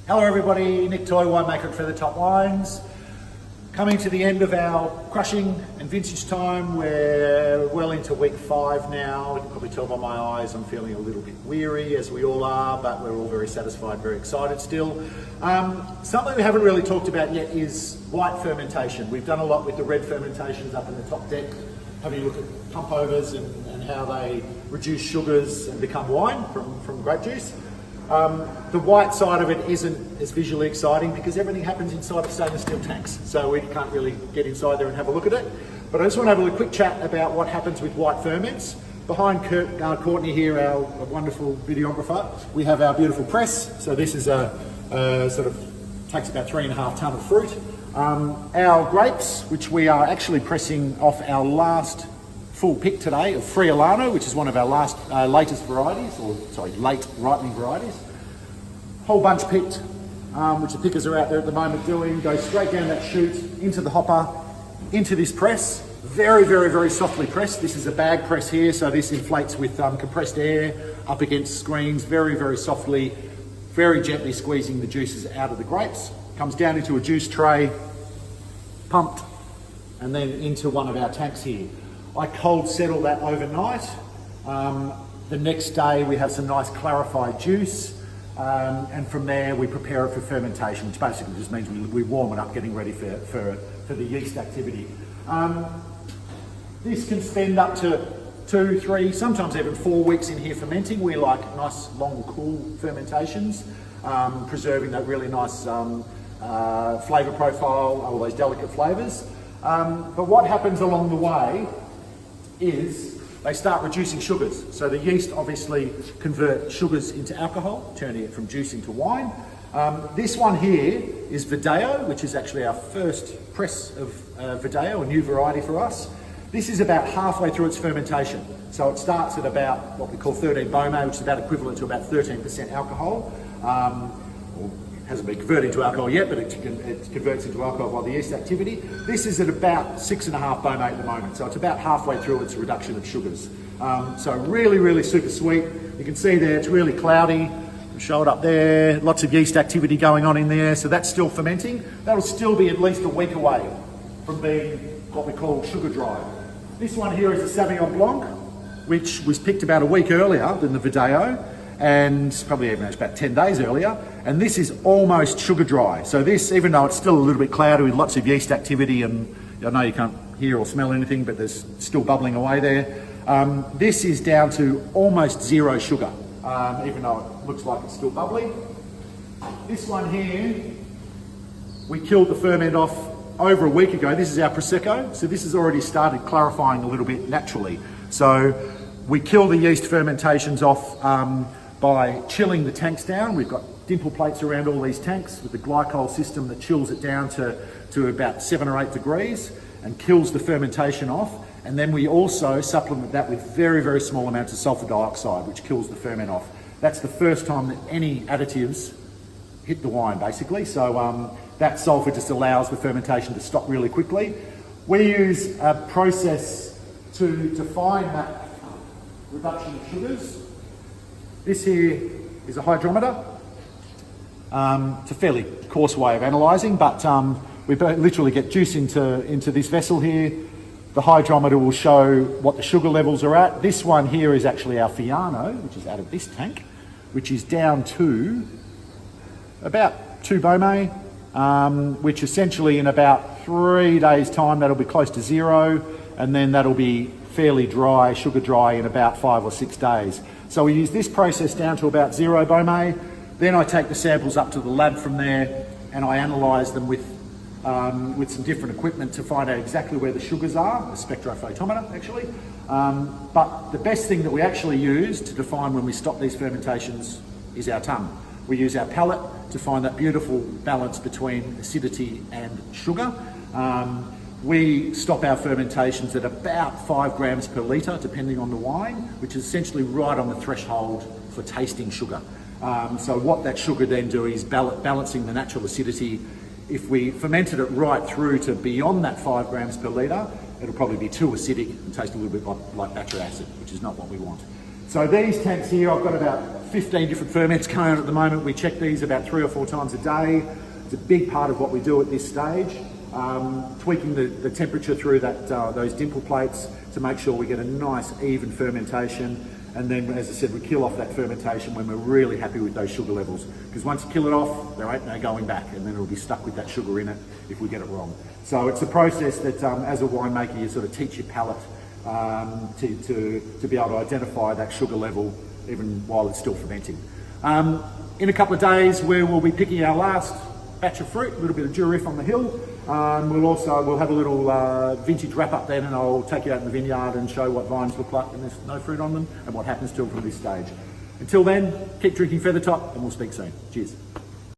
Hello everybody, Nick Toy, winemaker at Feathertop Wines. Coming to the end of our crushing and vintage time. We're well into week 5 now. You can probably tell by my eyes I'm feeling a little bit weary, as we all are, but we're all very satisfied, very excited still. Something we haven't really talked about yet is white fermentation. We've done a lot with the red fermentations up in the top deck, having a look at pump overs and how they reduce sugars and become wine from grape juice. The white side of it isn't as visually exciting because everything happens inside of stainless steel tanks, so we can't really get inside there and have a look at it. But I just want to have a quick chat about what happens with white ferments. Behind Courtney here, our wonderful videographer, we have our beautiful press. So this is a sort of takes about 3.5 tonne of fruit. Our grapes, which we are actually pressing off our last full pick today of Friulano, which is one of our latest varieties, late ripening varieties. Whole bunch picked, which the pickers are out there at the moment doing, goes straight down that chute, into the hopper, into this press. Very, very, very softly pressed. This is a bag press here, so this inflates with compressed air up against screens, very, very softly, very gently squeezing the juices out of the grapes. Comes down into a juice tray, pumped, and then into one of our tanks here. I cold settle that overnight. The next day we have some nice clarified juice, and from there we prepare it for fermentation, which basically just means we warm it up, getting ready for the yeast activity. This can spend up to 2, 3, sometimes even 4 weeks in here fermenting. We like nice, long, cool fermentations, preserving that really nice flavour profile, all those delicate flavours. But what happens along the way is they start reducing sugars. So the yeast obviously convert sugars into alcohol, turning it from juice into wine. This one here is Verdeo, which is actually our first press of Verdeo, a new variety for us. This is about halfway through its fermentation. So it starts at about what we call 13 Beaumet, which is about equivalent to about 13% alcohol. Hasn't been converted into alcohol yet, but it converts into alcohol by the yeast activity. This is at about 6.5 Beaumet at the moment, so it's about halfway through its reduction of sugars. So really, really super sweet. You can see there it's really cloudy. Show it up there, lots of yeast activity going on in there, so that's still fermenting. That'll still be at least a week away from being what we call sugar dry. This one here is a Sauvignon Blanc, which was picked about a week earlier than the Verdeo, and probably even about 10 days earlier, and this is almost sugar dry. So this, even though it's still a little bit cloudy with lots of yeast activity, and I know you can't hear or smell anything, but there's still bubbling away there. This is down to almost 0 sugar, even though it looks like it's still bubbly. This one here, we killed the ferment off over a week ago. This is our Prosecco, so this has already started clarifying a little bit naturally. So we kill the yeast fermentations off by chilling the tanks down. We've got dimple plates around all these tanks with the glycol system that chills it down to about 7 or 8 degrees and kills the fermentation off. And then we also supplement that with very, very small amounts of sulfur dioxide, which kills the ferment off. That's the first time that any additives hit the wine, basically. So that sulfur just allows the fermentation to stop really quickly. We use a process to define that reduction of sugars. This here is a hydrometer. It's a fairly coarse way of analysing, but we literally get juice into this vessel here. The hydrometer will show what the sugar levels are at. This one here is actually our Fiano, which is out of this tank, which is down to about 2 Beaumet, which essentially in about 3 days' time, that'll be close to 0, and then that'll be fairly dry, sugar dry, in about 5 or 6 days. So we use this process down to about 0 Beaumet. Then I take the samples up to the lab from there and I analyse them with some different equipment to find out exactly where the sugars are, a spectrophotometer actually. But the best thing that we actually use to define when we stop these fermentations is our tongue. We use our palate to find that beautiful balance between acidity and sugar. We stop our fermentations at about 5 grams per litre, depending on the wine, which is essentially right on the threshold for tasting sugar. So what that sugar then do is balancing the natural acidity. If we fermented it right through to beyond that 5 grams per litre, it'll probably be too acidic and taste a little bit like battery acid, which is not what we want. So these tanks here, I've got about 15 different ferments going on at the moment. We check these about 3 or 4 times a day. It's a big part of what we do at this stage. Tweaking the temperature through those dimple plates to make sure we get a nice even fermentation. And then, as I said, we kill off that fermentation when we're really happy with those sugar levels. Because once you kill it off, there ain't no going back, and then it'll be stuck with that sugar in it if we get it wrong. So it's a process that, as a winemaker, you sort of teach your palate to be able to identify that sugar level even while it's still fermenting. In a couple of days, we'll be picking our last batch of fruit, a little bit of Durif on the hill. We'll have a little vintage wrap up then, and I'll take you out in the vineyard and show what vines look like when there's no fruit on them and what happens to them from this stage. Until then, keep drinking Feathertop, and we'll speak soon. Cheers.